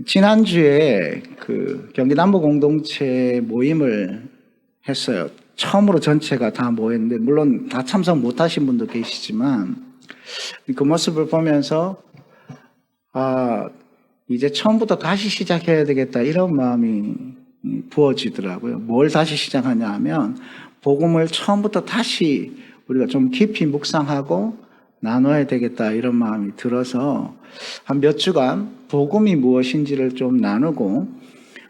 지난주에 그 경기 남부 공동체 모임을 했어요. 처음으로 전체가 다 모였는데, 물론 다 참석 못 하신 분도 계시지만, 그 모습을 보면서, 이제 처음부터 다시 시작해야 되겠다, 이런 마음이 부어지더라고요. 뭘 다시 시작하냐 하면, 복음을 처음부터 다시 우리가 좀 깊이 묵상하고 나눠야 되겠다, 이런 마음이 들어서 한 몇 주간 복음이 무엇인지를 좀 나누고,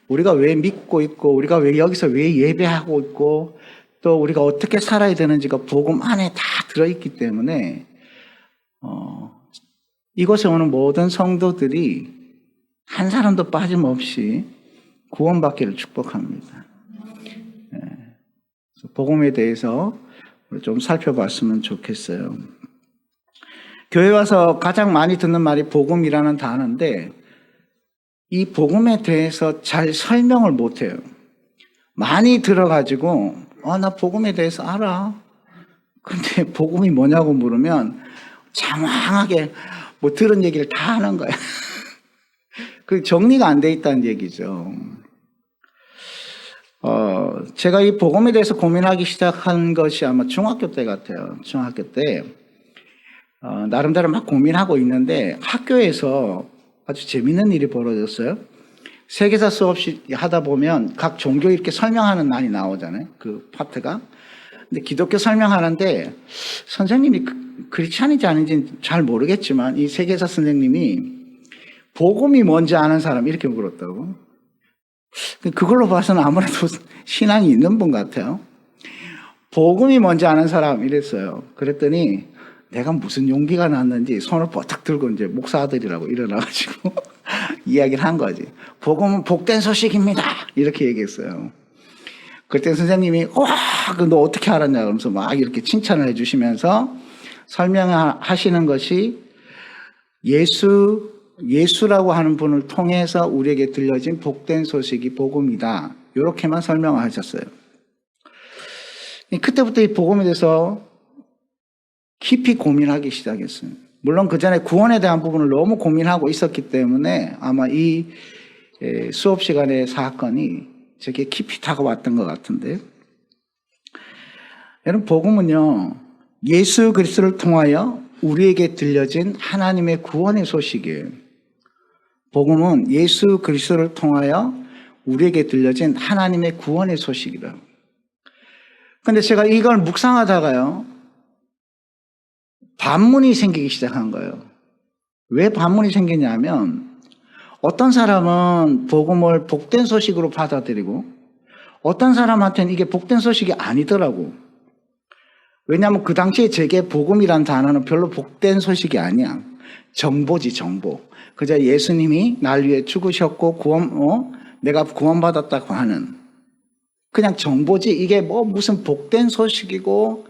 우리가 왜 믿고 있고, 우리가 왜 여기서 왜 예배하고 있고, 또 우리가 어떻게 살아야 되는지가 복음 안에 다 들어있기 때문에 이곳에 오는 모든 성도들이 한 사람도 빠짐없이 구원받기를 축복합니다. 복음에 대해서 좀 살펴봤으면 좋겠어요. 교회 와서 가장 많이 듣는 말이 복음이라는 단어인데, 이 복음에 대해서 잘 설명을 못해요. 많이 들어가지고 나 복음에 대해서 알아. 근데 복음이 뭐냐고 물으면 장황하게 뭐 들은 얘기를 다 하는 거야. 그 정리가 안 돼 있다는 얘기죠. 제가 이 복음에 대해서 고민하기 시작한 것이 아마 중학교 때 같아요. 중학교 때 나름대로 막 고민하고 있는데, 학교에서 아주 재밌는 일이 벌어졌어요. 세계사 수업 하다 보면 각 종교 이렇게 설명하는 날이 나오잖아요. 그 파트가. 근데 기독교 설명하는데 선생님이 크리스찬인지 아닌지 잘 모르겠지만, 이 세계사 선생님이 복음이 뭔지 아는 사람 이렇게 물었다고. 그걸로 봐서는 아무래도 신앙이 있는 분 같아요. 복음이 뭔지 아는 사람 이랬어요. 그랬더니 내가 무슨 용기가 났는지 손을 뻗딱 들고 이제 목사들이라고 일어나가지고 이야기를 한 거지. 복음은 복된 소식입니다, 이렇게 얘기했어요. 그때 선생님이 너 어떻게 알았냐 그러면서 막 이렇게 칭찬을 해주시면서 설명하시는 것이 예수라고 하는 분을 통해서 우리에게 들려진 복된 소식이 복음이다, 이렇게만 설명을 하셨어요. 그때부터 이 복음에 대해서 깊이 고민하기 시작했어요. 물론 그 전에 구원에 대한 부분을 너무 고민하고 있었기 때문에 아마 이 수업 시간의 사건이 제게 깊이 다가왔던 것 같은데, 여러분, 복음은요, 예수 그리스도를 통하여 우리에게 들려진 하나님의 구원의 소식이에요. 복음은 예수 그리스도를 통하여 우리에게 들려진 하나님의 구원의 소식이라고. 근데 제가 이걸 묵상하다가요, 반문이 생기기 시작한 거예요. 왜 반문이 생기냐면, 어떤 사람은 복음을 복된 소식으로 받아들이고 어떤 사람한테는 이게 복된 소식이 아니더라고. 왜냐하면 그 당시에 제게 복음이란 단어는 별로 복된 소식이 아니야. 정보지, 정보. 그저 예수님이 날 위해 죽으셨고 내가 구원받았다고 하는 그냥 정보지, 이게 무슨 복된 소식이고,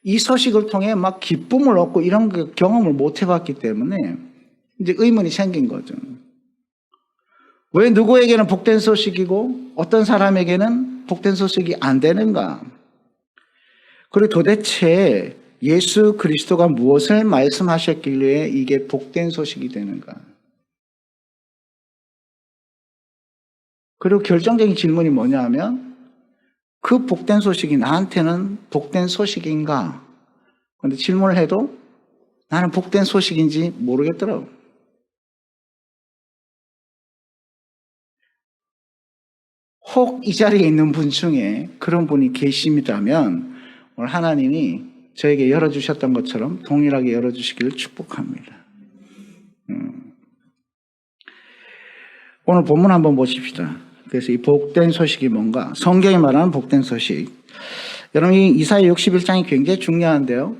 이 소식을 통해 막 기쁨을 얻고 이런 경험을 못 해봤기 때문에 이제 의문이 생긴 거죠. 왜 누구에게는 복된 소식이고 어떤 사람에게는 복된 소식이 안 되는가? 그리고 도대체 예수 그리스도가 무엇을 말씀하셨길래 이게 복된 소식이 되는가? 그리고 결정적인 질문이 뭐냐 하면, 그 복된 소식이 나한테는 복된 소식인가? 그런데 질문을 해도 나는 복된 소식인지 모르겠더라고. 혹 이 자리에 있는 분 중에 그런 분이 계십니다면 오늘 하나님이 저에게 열어주셨던 것처럼 동일하게 열어주시기를 축복합니다. 오늘 본문 한번 보십시다. 그래서 이 복된 소식이 뭔가, 성경이 말하는 복된 소식. 여러분, 이 이사야 61장이 굉장히 중요한데요,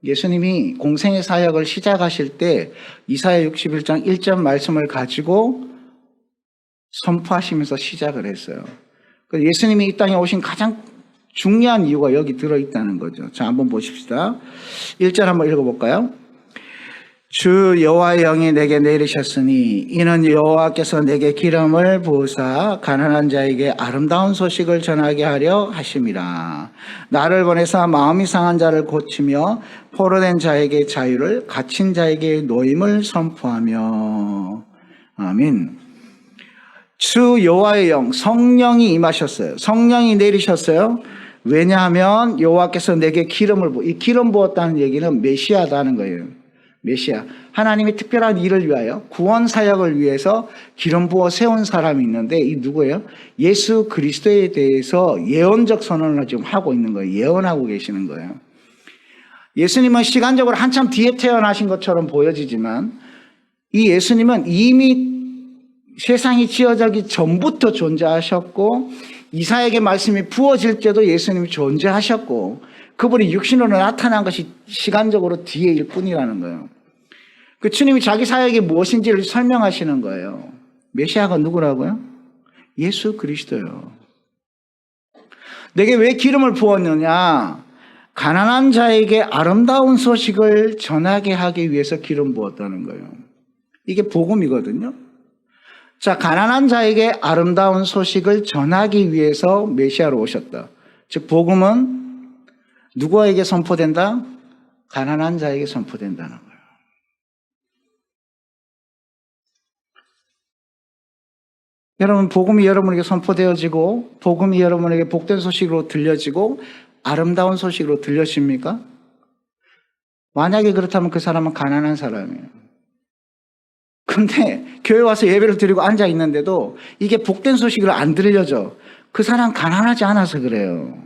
예수님이 공생의 사역을 시작하실 때 이사야 61장 1절 말씀을 가지고 선포하시면서 시작을 했어요. 예수님이 이 땅에 오신 가장 중요한 이유가 여기 들어있다는 거죠. 자, 한번 보십시다. 1절 한번 읽어볼까요? 주 여호와의 영이 내게 내리셨으니 이는 여호와께서 내게 기름을 부으사 가난한 자에게 아름다운 소식을 전하게 하려 하심이라. 나를 보내사 마음이 상한 자를 고치며 포로된 자에게 자유를, 갇힌 자에게 노임을 선포하며. 아멘. 주 여호와의 영, 성령이 임하셨어요. 성령이 내리셨어요. 왜냐하면 여호와께서 내게 이 기름 부었다는 얘기는 메시아다는 거예요. 메시아. 하나님이 특별한 일을 위하여 구원 사역을 위해서 기름 부어 세운 사람이 있는데 이 누구예요? 예수 그리스도에 대해서 예언적 선언을 지금 하고 있는 거예요. 예언하고 계시는 거예요. 예수님은 시간적으로 한참 뒤에 태어나신 것처럼 보여지지만 이 예수님은 이미 세상이 지어지기 전부터 존재하셨고 이사야에게 말씀이 부어질 때도 예수님이 존재하셨고 그분이 육신으로 나타난 것이 시간적으로 뒤에일 뿐이라는 거예요. 그 주님이 자기 사역이 무엇인지를 설명하시는 거예요. 메시아가 누구라고요? 예수 그리스도요. 내게 왜 기름을 부었느냐? 가난한 자에게 아름다운 소식을 전하게 하기 위해서 기름 부었다는 거예요. 이게 복음이거든요. 자, 가난한 자에게 아름다운 소식을 전하기 위해서 메시아로 오셨다. 즉 복음은 누구에게 선포된다? 가난한 자에게 선포된다는 거예요. 여러분, 복음이 여러분에게 선포되어지고 복음이 여러분에게 복된 소식으로 들려지고 아름다운 소식으로 들려집니까? 만약에 그렇다면 그 사람은 가난한 사람이에요. 근데 교회 와서 예배를 드리고 앉아 있는데도 이게 복된 소식을 안 들려줘. 그 사람 가난하지 않아서 그래요.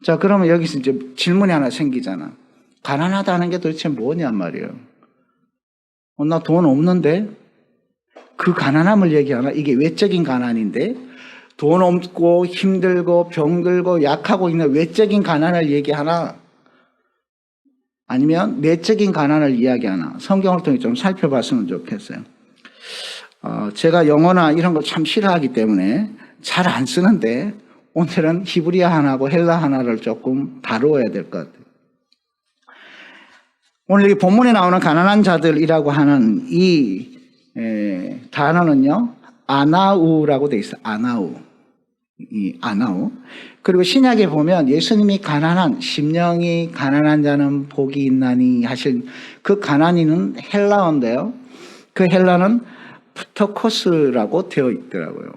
자, 그러면 여기서 이제 질문이 하나 생기잖아. 가난하다는 게 도대체 뭐냐 말이에요. 나 돈 없는데? 그 가난함을 얘기하나? 이게 외적인 가난인데 돈 없고 힘들고 병들고 약하고 있는 외적인 가난을 얘기하나? 아니면 내적인 가난을 이야기하나? 성경을 통해 좀 살펴봤으면 좋겠어요. 제가 영어나 이런 걸 참 싫어하기 때문에 잘 안 쓰는데 오늘은 히브리어 하나하고 헬라 하나를 조금 다루어야 될 것 같아요. 오늘 여기 본문에 나오는 가난한 자들이라고 하는 이 단어는요, 아나우라고 돼 있어요. 아나우. 이 아나우. 그리고 신약에 보면 예수님이 가난한, 심령이 가난한 자는 복이 있나니 하신 그 가난이는 헬라어인데요. 그 헬라는 푸터코스라고 되어 있더라고요.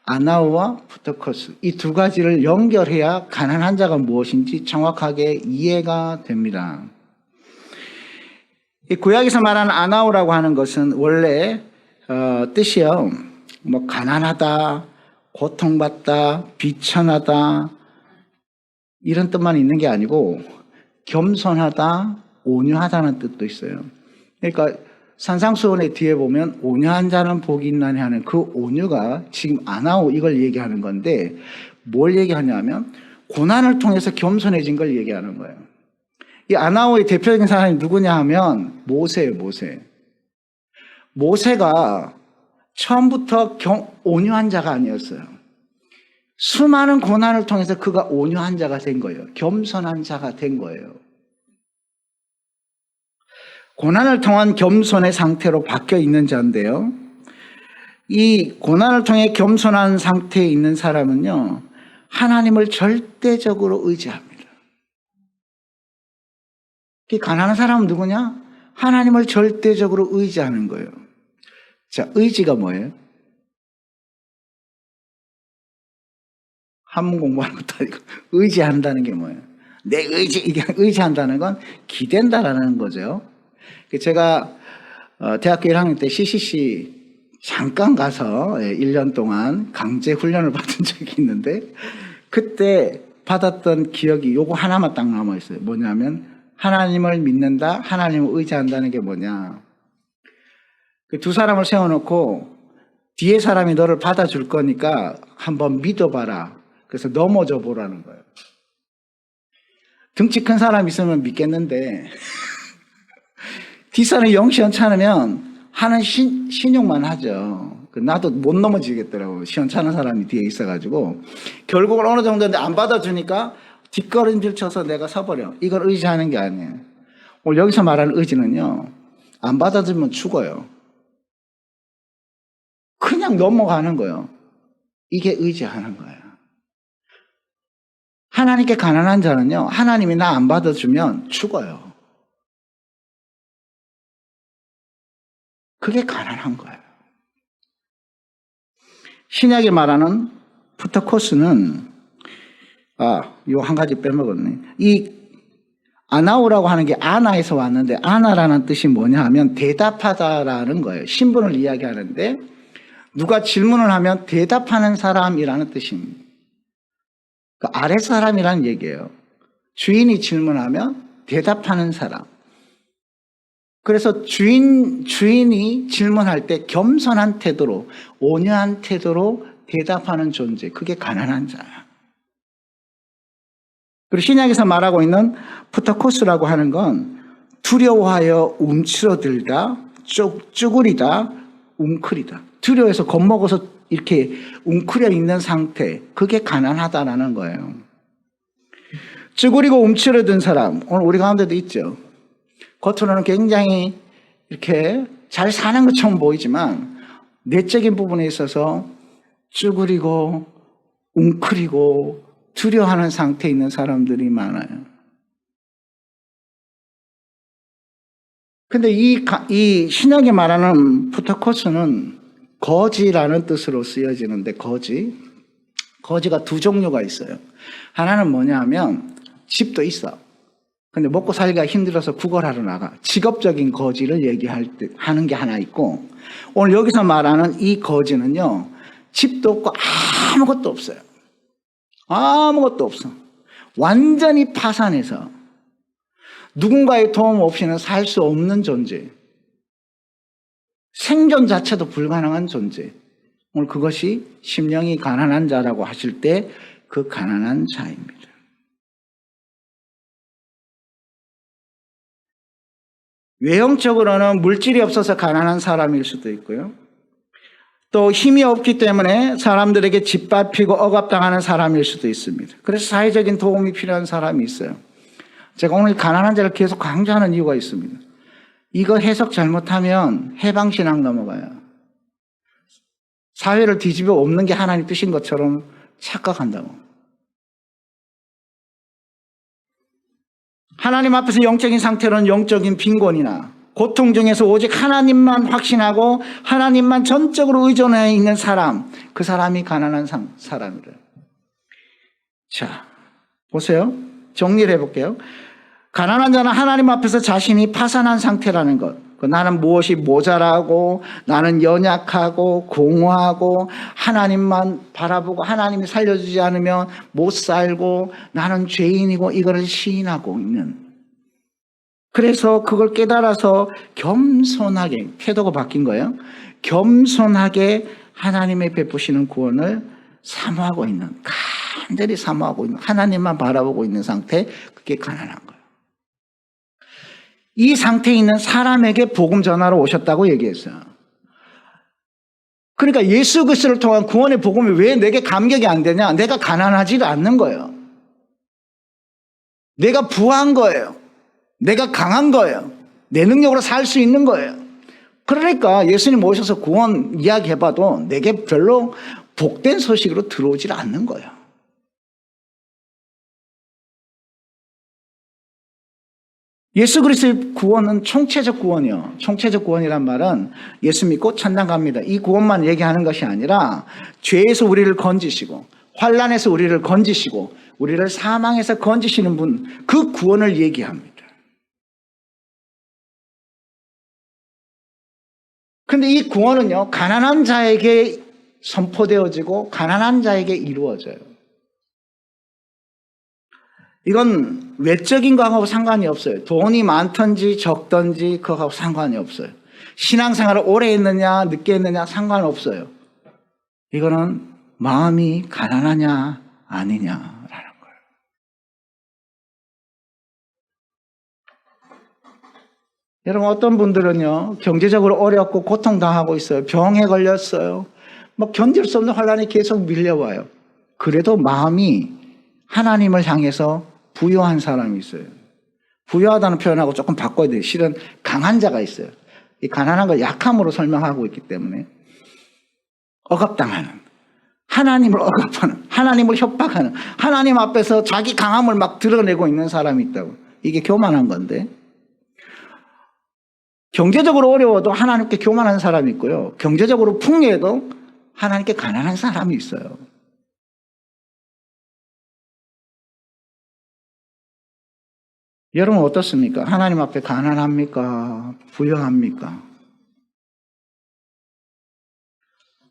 아나우와 푸터코스. 이 두 가지를 연결해야 가난한 자가 무엇인지 정확하게 이해가 됩니다. 이 구약에서 말하는 아나우라고 하는 것은 원래 뜻이요, 뭐 가난하다, 고통받다, 비천하다 이런 뜻만 있는 게 아니고 겸손하다, 온유하다는 뜻도 있어요. 그러니까 산상수훈의 뒤에 보면 온유한 자는 복이 있나니 하는 그 온유가 지금 아나우 이걸 얘기하는 건데 뭘 얘기하냐면 고난을 통해서 겸손해진 걸 얘기하는 거예요. 이 아나우의 대표적인 사람이 누구냐 하면 모세예요. 모세가 처음부터 온유한 자가 아니었어요. 수많은 고난을 통해서 그가 온유한 자가 된 거예요. 겸손한 자가 된 거예요. 고난을 통한 겸손의 상태로 바뀌어 있는 자인데요. 이 고난을 통해 겸손한 상태에 있는 사람은요, 하나님을 절대적으로 의지합니다. 이 가난한 사람은 누구냐? 하나님을 절대적으로 의지하는 거예요. 자, 의지가 뭐예요? 한문 공부하는 것도 아니고 의지한다는 게 뭐예요? 내 이게 의지한다는 건 기댄다라는 거죠. 제가 대학교 1학년 때 CCC 잠깐 가서 1년 동안 강제 훈련을 받은 적이 있는데 그때 받았던 기억이 요거 하나만 딱 남아있어요. 뭐냐면 하나님을 믿는다, 하나님을 의지한다는 게 뭐냐. 그 두 사람을 세워놓고 뒤에 사람이 너를 받아줄 거니까 한번 믿어봐라. 그래서 넘어져 보라는 거예요. 등치 큰 사람 있으면 믿겠는데 뒷사람이 영 시원찮으면 하는 신용만 하죠. 나도 못 넘어지겠더라고요. 시원찮은 사람이 뒤에 있어가지고 결국은 어느 정도인데 안 받아주니까 뒷걸음질 쳐서 내가 서버려. 이걸 의지하는 게 아니에요. 오늘 여기서 말하는 의지는요, 안 받아주면 죽어요. 그냥 넘어가는 거예요. 이게 의지하는 거예요. 하나님께 가난한 자는요, 하나님이 나 안 받아주면 죽어요. 그게 가난한 거예요. 신약이 말하는 푸터코스는 요 한 가지 빼먹었네. 이 아나오라고 하는 게 아나에서 왔는데 아나라는 뜻이 뭐냐 하면 대답하다라는 거예요. 신분을 이야기하는데 누가 질문을 하면 대답하는 사람이라는 뜻입니다. 그 아랫사람이라는 얘기예요. 주인이 질문하면 대답하는 사람. 그래서 주인이 질문할 때 겸손한 태도로, 온유한 태도로 대답하는 존재. 그게 가난한 자야. 그리고 신약에서 말하고 있는 푸터코스라고 하는 건 두려워하여 움츠러들다, 쭈그리다, 웅크리다. 두려워해서 겁먹어서 이렇게 웅크려 있는 상태. 그게 가난하다라는 거예요. 쭈그리고 움츠러든 사람. 오늘 우리 가운데도 있죠. 겉으로는 굉장히 이렇게 잘 사는 것처럼 보이지만 내적인 부분에 있어서 쭈그리고 웅크리고 두려워하는 상태에 있는 사람들이 많아요. 근데 이 신약이 말하는 푸터코스는 거지라는 뜻으로 쓰여지는데 거지가 두 종류가 있어요. 하나는 뭐냐 하면 집도 있어. 근데 먹고 살기가 힘들어서 구걸하러 나가. 직업적인 거지를 하는 게 하나 있고, 오늘 여기서 말하는 이 거지는요, 집도 없고 아무것도 없어요. 아무것도 없어. 완전히 파산해서 누군가의 도움 없이는 살 수 없는 존재. 생존 자체도 불가능한 존재. 오늘 그것이 심령이 가난한 자라고 하실 때 그 가난한 자입니다. 외형적으로는 물질이 없어서 가난한 사람일 수도 있고요. 또 힘이 없기 때문에 사람들에게 짓밟히고 억압당하는 사람일 수도 있습니다. 그래서 사회적인 도움이 필요한 사람이 있어요. 제가 오늘 가난한 자를 계속 강조하는 이유가 있습니다. 이거 해석 잘못하면 해방신앙 넘어가요. 사회를 뒤집어 엎는 게 하나님 뜻인 것처럼 착각한다고. 하나님 앞에서 영적인 상태로는 영적인 빈곤이나 고통 중에서 오직 하나님만 확신하고 하나님만 전적으로 의존해 있는 사람, 그 사람이 가난한 사람이래요. 자, 보세요. 정리를 해볼게요. 가난한 자는 하나님 앞에서 자신이 파산한 상태라는 것. 나는 무엇이 모자라고, 나는 연약하고 공허하고 하나님만 바라보고 하나님이 살려주지 않으면 못 살고 나는 죄인이고 이거를 시인하고 있는. 그래서 그걸 깨달아서 겸손하게, 태도가 바뀐 거예요. 겸손하게 하나님의 베푸시는 구원을 사모하고 있는, 간절히 사모하고 있는, 하나님만 바라보고 있는 상태, 그게 가난한 거예요. 이 상태에 있는 사람에게 복음 전하러 오셨다고 얘기했어요. 그러니까 예수 그리스도를 통한 구원의 복음이 왜 내게 감격이 안 되냐? 내가 가난하지도 않는 거예요. 내가 부한 거예요. 내가 강한 거예요. 내 능력으로 살 수 있는 거예요. 그러니까 예수님 오셔서 구원 이야기해봐도 내게 별로 복된 소식으로 들어오질 않는 거예요. 예수 그리스도의 구원은 총체적 구원이요. 총체적 구원이란 말은 예수 믿고 천당 갑니다. 이 구원만 얘기하는 것이 아니라 죄에서 우리를 건지시고 환난에서 우리를 건지시고 우리를 사망에서 건지시는 분, 그 구원을 얘기합니다. 그런데 이 구원은요, 가난한 자에게 선포되어지고 가난한 자에게 이루어져요. 이건 외적인 거하고 상관이 없어요. 돈이 많든지 적든지 그거하고 상관이 없어요. 신앙생활을 오래 했느냐 늦게 했느냐 상관없어요. 이거는 마음이 가난하냐 아니냐라는 거예요. 여러분, 어떤 분들은요 경제적으로 어렵고 고통당하고 있어요. 병에 걸렸어요. 뭐 견딜 수 없는 환난이 계속 밀려와요. 그래도 마음이 하나님을 향해서 부유한 사람이 있어요. 부유하다는 표현하고 조금 바꿔야 돼요. 실은 강한 자가 있어요. 이 가난한 걸 약함으로 설명하고 있기 때문에 억압당하는, 하나님을 억압하는, 하나님을 협박하는, 하나님 앞에서 자기 강함을 막 드러내고 있는 사람이 있다고. 이게 교만한 건데, 경제적으로 어려워도 하나님께 교만한 사람이 있고요. 경제적으로 풍요해도 하나님께 가난한 사람이 있어요. 여러분 어떻습니까? 하나님 앞에 가난합니까? 부유합니까?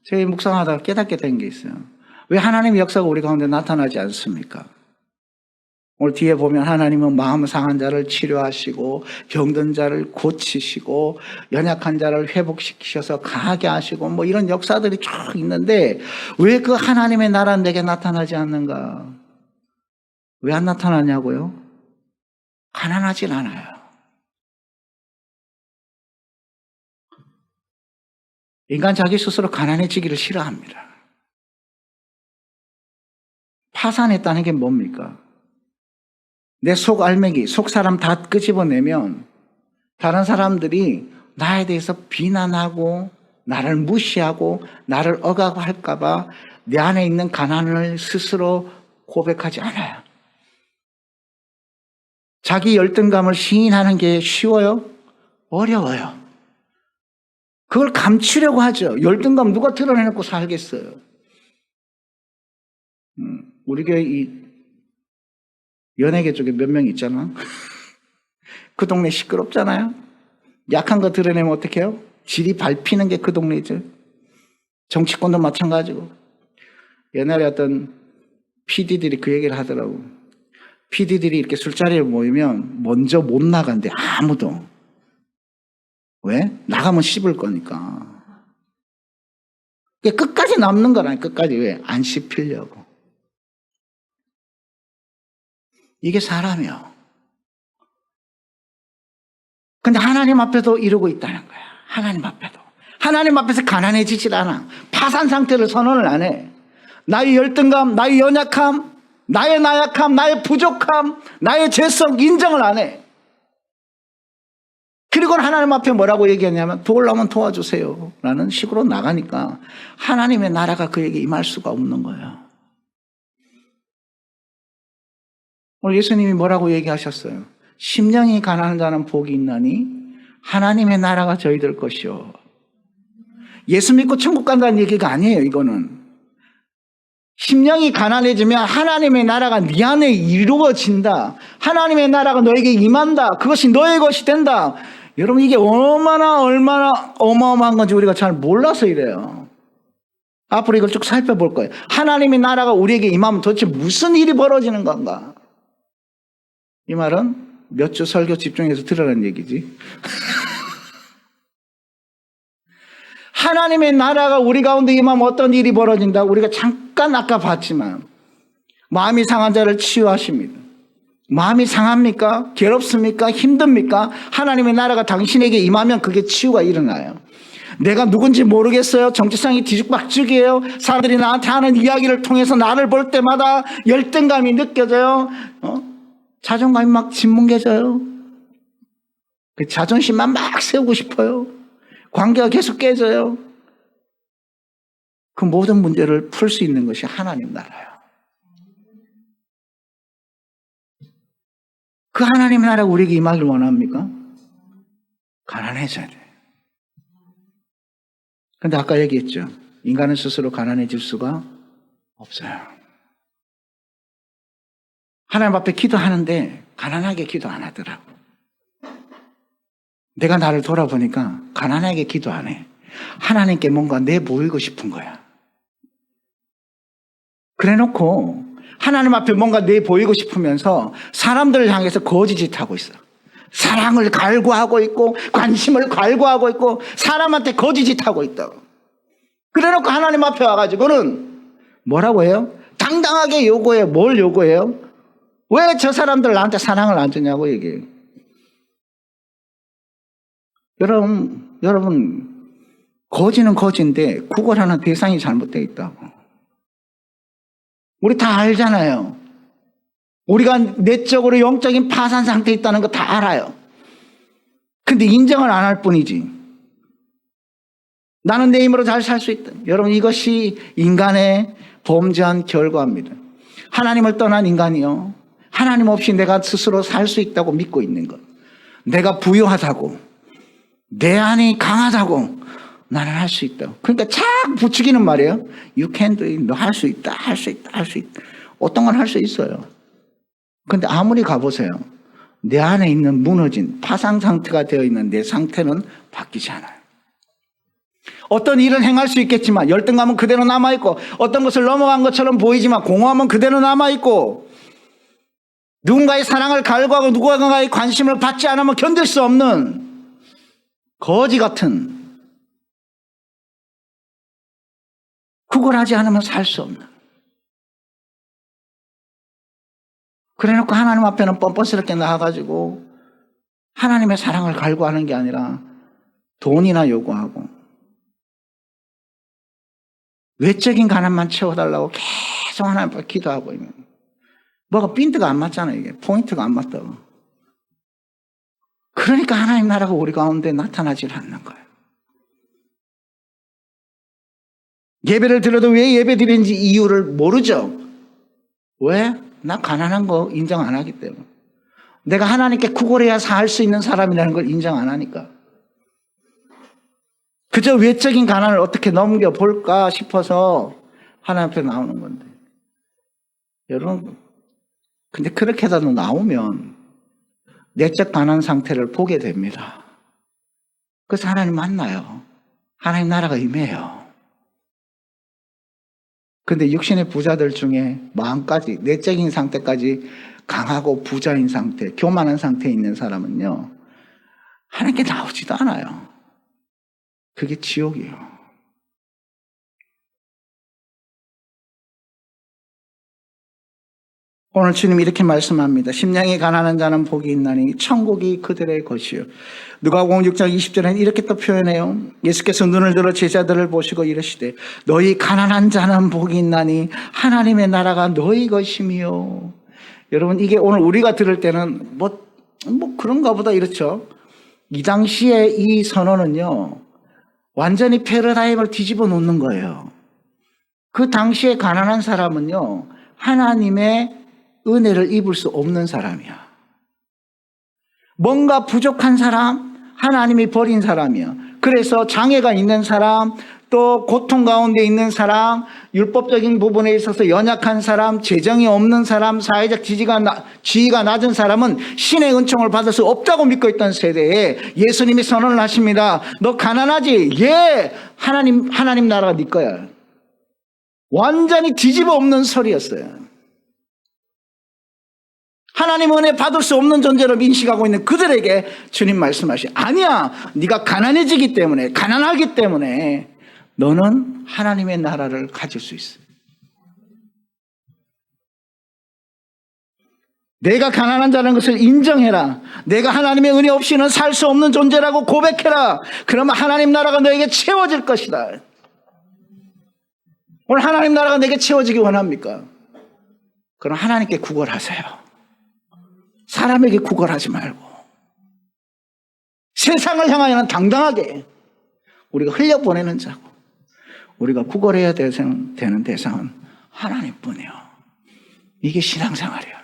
제가 묵상하다가 깨닫게 된 게 있어요. 왜 하나님의 역사가 우리 가운데 나타나지 않습니까? 오늘 뒤에 보면 하나님은 마음 상한 자를 치료하시고 병든 자를 고치시고 연약한 자를 회복시키셔서 강하게 하시고 뭐 이런 역사들이 쭉 있는데 왜 그 하나님의 나라는 내게 나타나지 않는가? 왜 안 나타나냐고요? 가난하진 않아요. 인간 자기 스스로 가난해지기를 싫어합니다. 파산했다는 게 뭡니까? 내 속 알맹이, 속 사람 다 끄집어내면 다른 사람들이 나에 대해서 비난하고 나를 무시하고 나를 억압 할까봐 내 안에 있는 가난을 스스로 고백하지 않아요. 자기 열등감을 시인하는 게 쉬워요? 어려워요. 그걸 감추려고 하죠. 열등감 누가 드러내놓고 살겠어요. 우리 교회 이 연예계 쪽에 몇 명 있잖아. 그 동네 시끄럽잖아요. 약한 거 드러내면 어떡해요? 질이 밟히는 게 그 동네죠. 정치권도 마찬가지고. 옛날에 어떤 PD들이 그 얘기를 하더라고. PD들이 이렇게 술자리에 모이면 먼저 못 나간대. 아무도. 왜? 나가면 씹을 거니까. 끝까지 남는 거라니. 끝까지. 왜? 안 씹히려고. 이게 사람이요. 근데 하나님 앞에도 이러고 있다는 거야. 하나님 앞에도. 하나님 앞에서 가난해지질 않아. 파산 상태를 선언을 안 해. 나의 열등감, 나의 연약함, 나의 나약함, 나의 부족함, 나의 죄성 인정을 안 해. 그리고 하나님 앞에 뭐라고 얘기하냐면 도우려면 도와주세요 라는 식으로 나가니까 하나님의 나라가 그에게 임할 수가 없는 거예요. 오늘 예수님이 뭐라고 얘기하셨어요? 심령이 가난한 자는 복이 있나니 하나님의 나라가 저희들 것이요. 예수 믿고 천국 간다는 얘기가 아니에요. 이거는 심령이 가난해지면 하나님의 나라가 네 안에 이루어진다. 하나님의 나라가 너에게 임한다. 그것이 너의 것이 된다. 여러분 이게 얼마나 어마어마한 건지 우리가 잘 몰라서 이래요. 앞으로 이걸 쭉 살펴볼 거예요. 하나님의 나라가 우리에게 임하면 도대체 무슨 일이 벌어지는 건가? 이 말은 몇 주 설교 집중해서 들으라는 얘기지. 하나님의 나라가 우리 가운데 임하면 어떤 일이 벌어진다? 우리가 잠깐 아까 봤지만 마음이 상한 자를 치유하십니다. 마음이 상합니까? 괴롭습니까? 힘듭니까? 하나님의 나라가 당신에게 임하면 그게 치유가 일어나요. 내가 누군지 모르겠어요. 정체성이 뒤죽박죽이에요. 사람들이 나한테 하는 이야기를 통해서 나를 볼 때마다 열등감이 느껴져요. 자존감이 막 짓뭉개져요. 그 자존심만 막 세우고 싶어요. 관계가 계속 깨져요. 그 모든 문제를 풀 수 있는 것이 하나님 나라예요. 그 하나님 나라가 우리에게 임하길 원합니까? 가난해져야 돼. 근데 아까 얘기했죠. 인간은 스스로 가난해질 수가 없어요. 하나님 앞에 기도하는데 가난하게 기도 안 하더라고. 내가 나를 돌아보니까 가난하게 기도 안 해. 하나님께 뭔가 내 보이고 싶은 거야. 그래 놓고 하나님 앞에 뭔가 내 보이고 싶으면서 사람들을 향해서 거짓짓 하고 있어. 사랑을 갈구하고 있고 관심을 갈구하고 있고 사람한테 거짓짓 하고 있다고. 그래 놓고 하나님 앞에 와가지고는 뭐라고 해요? 당당하게 요구해요. 뭘 요구해요? 왜 저 사람들 나한테 사랑을 안 주냐고 얘기해요. 여러분 거지는 거지인데 구걸하는 대상이 잘못되어 있다고. 우리 다 알잖아요. 우리가 내적으로 영적인 파산 상태에 있다는 거 다 알아요. 근데 인정을 안 할 뿐이지. 나는 내 힘으로 잘 살 수 있다. 여러분 이것이 인간의 범죄한 결과입니다. 하나님을 떠난 인간이요. 하나님 없이 내가 스스로 살 수 있다고 믿고 있는 것. 내가 부유하다고. 내 안이 강하다고. 나는 할 수 있다. 그러니까 착 부추기는 말이에요. You can do it. 너 할 수 있다. 할 수 있다. 할 수 있다. 어떤 건 할 수 있어요. 근데 아무리 가보세요. 내 안에 있는 무너진 파상 상태가 되어 있는 내 상태는 바뀌지 않아요. 어떤 일을 행할 수 있겠지만 열등감은 그대로 남아있고 어떤 것을 넘어간 것처럼 보이지만 공허함은 그대로 남아있고 누군가의 사랑을 갈구하고 누군가의 관심을 받지 않으면 견딜 수 없는 거지 같은 구걸하지 않으면 살 수 없는 그래놓고 하나님 앞에는 뻔뻔스럽게 나와가지고 하나님의 사랑을 갈구하는 게 아니라 돈이나 요구하고 외적인 가난만 채워달라고 계속 하나님 앞에 기도하고 있는 뭐가 핀트가 안 맞잖아요. 이게 포인트가 안 맞다고. 그러니까 하나님 나라가 우리 가운데 나타나질 않는 거예요. 예배를 드려도 왜 예배 드리는지 이유를 모르죠. 왜? 나 가난한 거 인정 안 하기 때문에. 내가 하나님께 구걸해야 살 수 있는 사람이라는 걸 인정 안 하니까. 그저 외적인 가난을 어떻게 넘겨볼까 싶어서 하나님 앞에 나오는 건데. 여러분, 근데 그렇게 해서 나오면 내적 가난 상태를 보게 됩니다. 그래서 하나님 만나요. 하나님 나라가 임해요. 근데 육신의 부자들 중에 마음까지, 내적인 상태까지 강하고 부자인 상태, 교만한 상태에 있는 사람은요, 하나님께 나오지도 않아요. 그게 지옥이에요. 오늘 주님 이렇게 말씀합니다. 심령이 가난한 자는 복이 있나니 천국이 그들의 것이요. 누가복음 6장 20절에는 이렇게 또 표현해요. 예수께서 눈을 들어 제자들을 보시고 이르시되 너희 가난한 자는 복이 있나니 하나님의 나라가 너희 것이며. 여러분 이게 오늘 우리가 들을 때는 뭐 그런가 보다 이렇죠. 이 당시에 이 선언은요 완전히 패러다임을 뒤집어 놓는 거예요. 그 당시에 가난한 사람은요 하나님의 은혜를 입을 수 없는 사람이야. 뭔가 부족한 사람, 하나님이 버린 사람이야. 그래서 장애가 있는 사람, 또 고통 가운데 있는 사람, 율법적인 부분에 있어서 연약한 사람, 재정이 없는 사람, 사회적 지위가 낮은 사람은 신의 은총을 받을 수 없다고 믿고 있던 세대에 예수님이 선언을 하십니다. 너 가난하지? 예! 하나님 나라가 네 거야. 완전히 뒤집어 엎는 소리였어요. 하나님 은혜 받을 수 없는 존재로 인식하고 있는 그들에게 주님 말씀하시 아니야 네가 가난해지기 때문에 가난하기 때문에 너는 하나님의 나라를 가질 수 있어. 내가 가난한 자라는 것을 인정해라. 내가 하나님의 은혜 없이는 살 수 없는 존재라고 고백해라. 그러면 하나님 나라가 너에게 채워질 것이다. 오늘 하나님 나라가 내게 채워지기 원합니까? 그럼 하나님께 구걸하세요. 사람에게 구걸하지 말고 세상을 향하여는 당당하게 우리가 흘려보내는 자고 우리가 구걸해야 되는 대상은 하나님뿐이요. 이게 신앙생활이에요.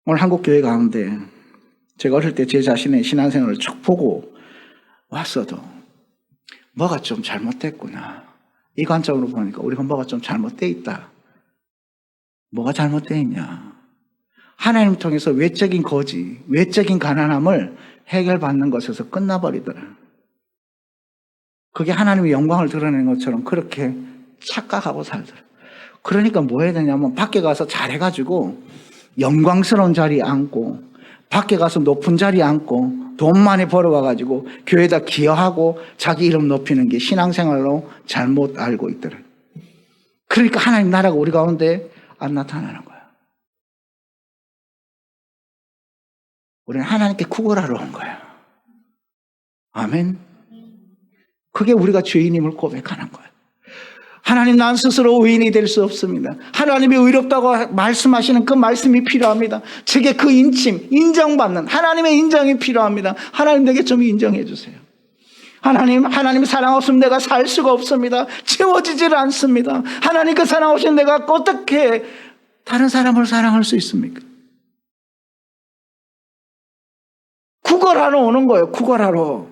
오늘 한국교회 가운데 제가 어릴 때 제 자신의 신앙생활을 쭉 보고 왔어도 뭐가 좀 잘못됐구나. 이 관점으로 보니까 우리가 뭐가 좀 잘못되어 있다. 뭐가 잘못되어 있냐. 하나님 통해서 외적인 거지, 외적인 가난함을 해결받는 것에서 끝나버리더라. 그게 하나님의 영광을 드러내는 것처럼 그렇게 착각하고 살더라. 그러니까 뭐 해야 되냐면 밖에 가서 잘해가지고 영광스러운 자리에 앉고 밖에 가서 높은 자리에 앉고 돈 많이 벌어와가지고 교회에다 기여하고 자기 이름 높이는 게 신앙생활로 잘못 알고 있더라. 그러니까 하나님 나라가 우리 가운데 안 나타나는 거야. 우리는 하나님께 구걸하러 온 거야. 아멘. 그게 우리가 죄인임을 고백하는 거야. 하나님 난 스스로 의인이 될 수 없습니다. 하나님이 의롭다고 말씀하시는 그 말씀이 필요합니다. 제게 그 인정받는 하나님의 인정이 필요합니다. 하나님 내게 좀 인정해 주세요. 하나님 사랑 없으면 내가 살 수가 없습니다. 채워지질 않습니다. 하나님 그 사랑 없이는 내가 어떻게 다른 사람을 사랑할 수 있습니까? 구걸하러 오는 거예요. 구걸하러.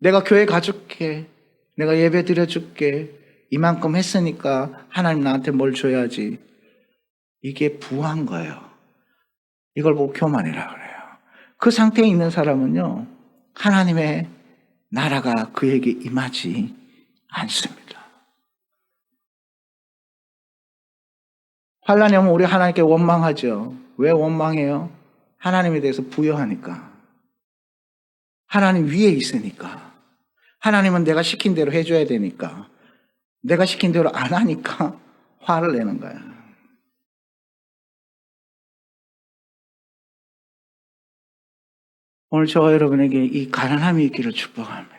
내가 교회 가줄게. 내가 예배 드려줄게. 이만큼 했으니까 하나님 나한테 뭘 줘야지. 이게 부한 거예요. 이걸 보고 교만이라 그래요. 그 상태에 있는 사람은요, 하나님의 나라가 그에게 임하지 않습니다. 환난이 오면 우리 하나님께 원망하죠. 왜 원망해요? 하나님에 대해서 부여하니까. 하나님 위에 있으니까. 하나님은 내가 시킨 대로 해줘야 되니까. 내가 시킨 대로 안 하니까 화를 내는 거야. 오늘 저와 여러분에게 이 가난함이 있기를 축복합니다.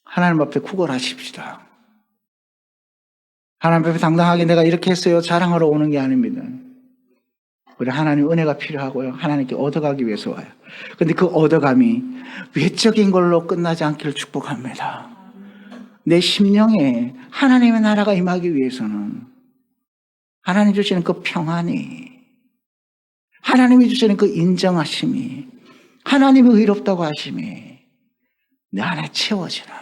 하나님 앞에 구걸하십시다. 하나님 앞에 당당하게 내가 이렇게 했어요 자랑하러 오는 게 아닙니다. 우리 하나님 은혜가 필요하고요. 하나님께 얻어가기 위해서 와요. 그런데 그 얻어감이 외적인 걸로 끝나지 않기를 축복합니다. 내 심령에 하나님의 나라가 임하기 위해서는 하나님 주시는 그 평안이, 하나님이 주시는 그 인정하심이, 하나님이 의롭다고 하심이 내 안에 채워지라.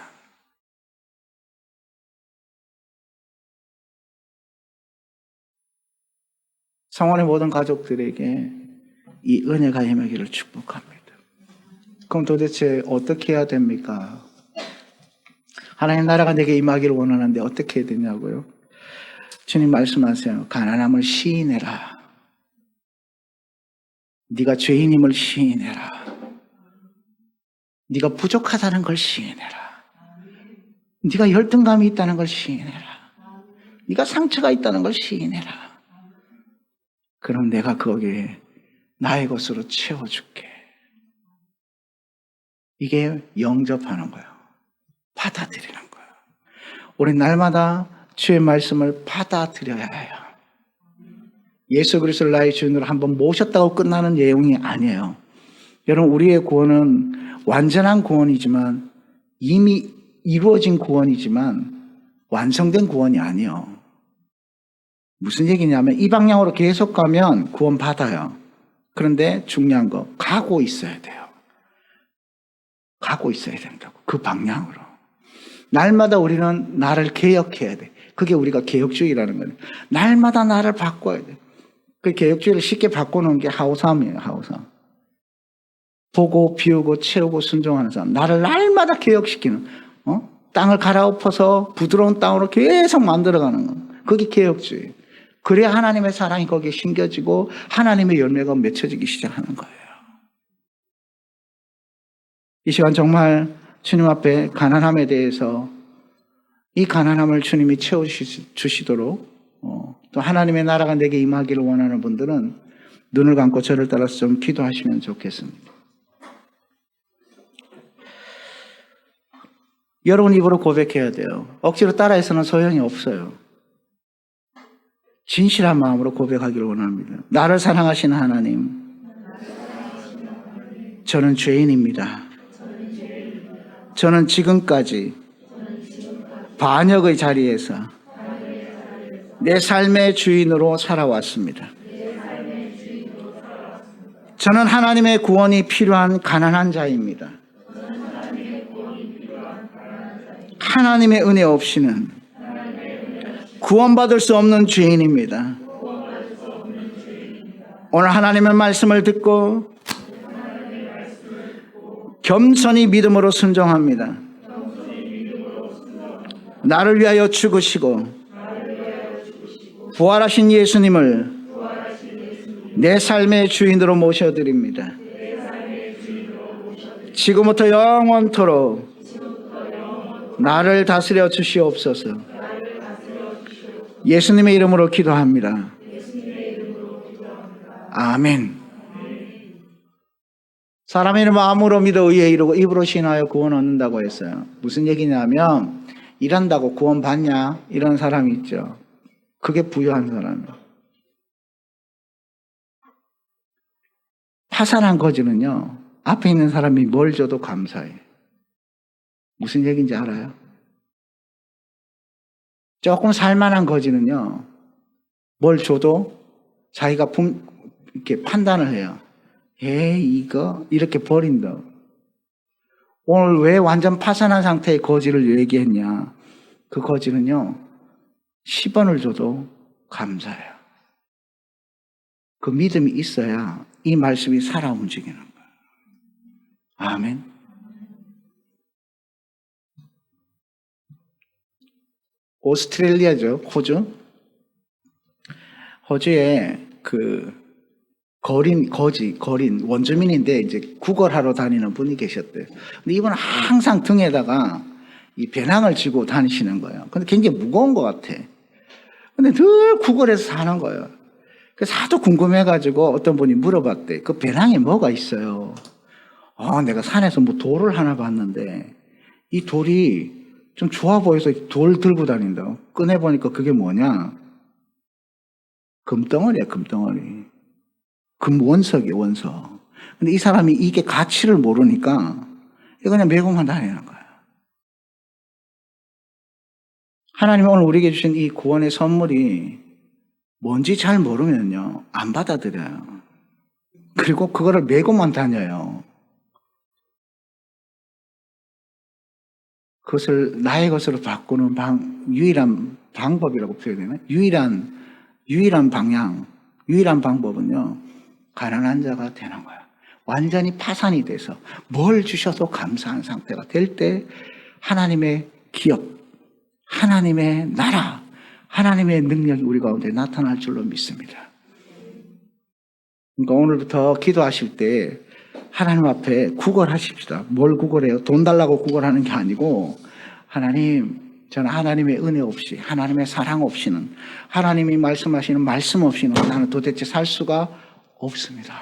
성원의 모든 가족들에게 이 은혜가 임하기를 축복합니다. 그럼 도대체 어떻게 해야 됩니까? 하나님 나라가 내게 임하기를 원하는데 어떻게 해야 되냐고요? 주님 말씀하세요. 가난함을 시인해라. 네가 죄인임을 시인해라. 네가 부족하다는 걸 시인해라. 네가 열등감이 있다는 걸 시인해라. 네가 상처가 있다는 걸 시인해라. 그럼 내가 거기에 나의 것으로 채워줄게. 이게 영접하는 거예요. 받아들이는 거예요. 우리 날마다 주의 말씀을 받아들여야 해요. 예수 그리스도를 나의 주인으로 한번 모셨다고 끝나는 내용이 아니에요. 여러분, 우리의 구원은 완전한 구원이지만, 이미 이루어진 구원이지만 완성된 구원이 아니에요. 무슨 얘기냐면 이 방향으로 계속 가면 구원 받아요. 그런데 중요한 거, 가고 있어야 돼요. 가고 있어야 된다고. 그 방향으로. 날마다 우리는 나를 개혁해야 돼. 그게 우리가 개혁주의라는 거예요. 날마다 나를 바꿔야 돼. 그 개혁주의를 쉽게 바꾸는 게 하오삼이에요. 하오삼. 보고 비우고 채우고 순종하는 사람. 나를 날마다 개혁시키는, 땅을 갈아엎어서 부드러운 땅으로 계속 만들어가는 거. 그게 개혁주의. 그래야 하나님의 사랑이 거기에 심겨지고 하나님의 열매가 맺혀지기 시작하는 거예요. 이 시간 정말 주님 앞에 가난함에 대해서 이 가난함을 주님이 채워주시도록 또 하나님의 나라가 내게 임하기를 원하는 분들은 눈을 감고 저를 따라서 좀 기도하시면 좋겠습니다. 여러분 입으로 고백해야 돼요. 억지로 따라해서는 소용이 없어요. 진실한 마음으로 고백하기를 원합니다. 나를 사랑하시는 하나님, 저는 죄인입니다. 저는 지금까지 반역의 자리에서 내 삶의 주인으로 살아왔습니다. 저는 하나님의 구원이 필요한 가난한 자입니다. 하나님의 은혜 없이는 구원받을 수 없는 죄인입니다. 오늘 하나님의 말씀을 듣고 겸손히 믿음으로 순종합니다. 나를 위하여 죽으시고 부활하신 예수님을 내 삶의 주인으로 모셔드립니다. 지금부터 영원토록 나를 다스려 주시옵소서. 예수님의 이름으로 기도합니다. 아멘. 사람의 마음으로 믿어 의에 이르고 입으로 신하여 구원 얻는다고 했어요. 무슨 얘기냐면 일한다고 구원 받냐 이런 사람이 있죠. 그게 부유한 사람이에요. 파산한 거지는요, 앞에 있는 사람이 뭘 줘도 감사해. 무슨 얘기인지 알아요? 조금 살만한 거지는요, 뭘 줘도 자기가 이렇게 판단을 해요. 이거 이렇게 버린다. 오늘 왜 완전 파산한 상태의 거지를 얘기했냐? 그 거지는요, 10원을 줘도 감사해요. 그 믿음이 있어야 이 말씀이 살아 움직이는 거예요. 아멘. 오스트레일리아죠, 호주. 호주에 거린 원주민인데 이제 구걸하러 다니는 분이 계셨대요. 근데 이분은 항상 등에다가 이 배낭을 쥐고 다니시는 거예요. 근데 굉장히 무거운 것 같아. 근데 늘 구걸해서 사는 거예요. 그래서 하도 궁금해가지고 어떤 분이 물어봤대. 그 배낭에 뭐가 있어요? 내가 산에서 뭐 돌을 하나 봤는데 이 돌이 좀 좋아 보여서 돌 들고 다닌다. 꺼내보니까 그게 뭐냐? 금덩어리야, 금덩어리. 금원석이에요, 원석. 근데 이 사람이 이게 가치를 모르니까 이거 그냥 메고만 다니는 거예요. 하나님이 오늘 우리에게 주신 이 구원의 선물이 뭔지 잘 모르면요, 안 받아들여요. 그리고 그거를 메고만 다녀요. 그것을 나의 것으로 바꾸는 유일한 방법이라고 표현되나? 유일한 방향, 유일한 방법은요, 가난한 자가 되는 거예요. 완전히 파산이 돼서 뭘 주셔도 감사한 상태가 될 때 하나님의 기업, 하나님의 나라, 하나님의 능력이 우리 가운데 나타날 줄로 믿습니다. 그러니까 오늘부터 기도하실 때 하나님 앞에 구걸하십시다. 뭘 구걸해요? 돈 달라고 구걸하는 게 아니고, 하나님, 저는 하나님의 은혜 없이, 하나님의 사랑 없이는, 하나님이 말씀하시는 말씀 없이는 나는 도대체 살 수가 없습니다.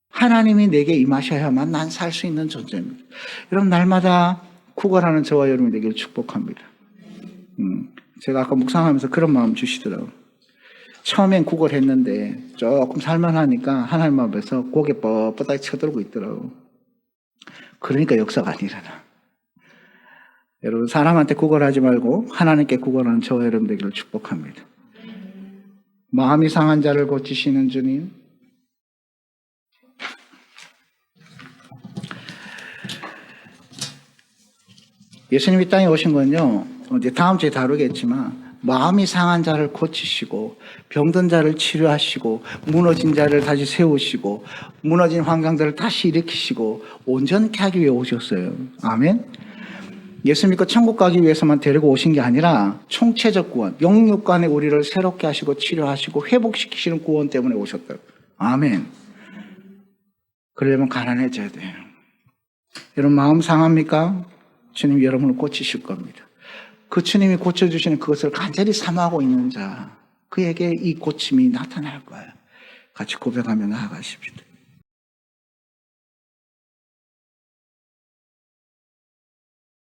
하나님이 내게 임하셔야만 난 살 수 있는 존재입니다. 여러분, 날마다 구걸하는 저와 여러분이 되기를 축복합니다. 제가 아까 묵상하면서 그런 마음 주시더라고요. 처음엔 구걸했는데 조금 살만하니까 하나님 앞에서 고개 뻣뻣하게 쳐들고 있더라고요. 그러니까 역사가 안 일어나. 여러분, 사람한테 구걸하지 말고 하나님께 구걸하는 저와 여러분 되기를 축복합니다. 마음이 상한 자를 고치시는 주님, 예수님이 땅에 오신 건요, 이제 다음 주에 다루겠지만 마음이 상한 자를 고치시고 병든 자를 치료하시고 무너진 자를 다시 세우시고 무너진 환경들을 다시 일으키시고 온전케 하기 위해 오셨어요. 아멘. 예수 믿고 천국 가기 위해서만 데리고 오신 게 아니라 총체적 구원, 영육간에 우리를 새롭게 하시고 치료하시고 회복시키시는 구원 때문에 오셨다. 아멘. 그러려면 가난해져야 돼요. 여러분, 마음 상합니까? 주님이 여러분을 고치실 겁니다. 그 주님이 고쳐주시는 그것을 간절히 사모하고 있는 자, 그에게 이 고침이 나타날 거예요. 같이 고백하며 나아가십시다.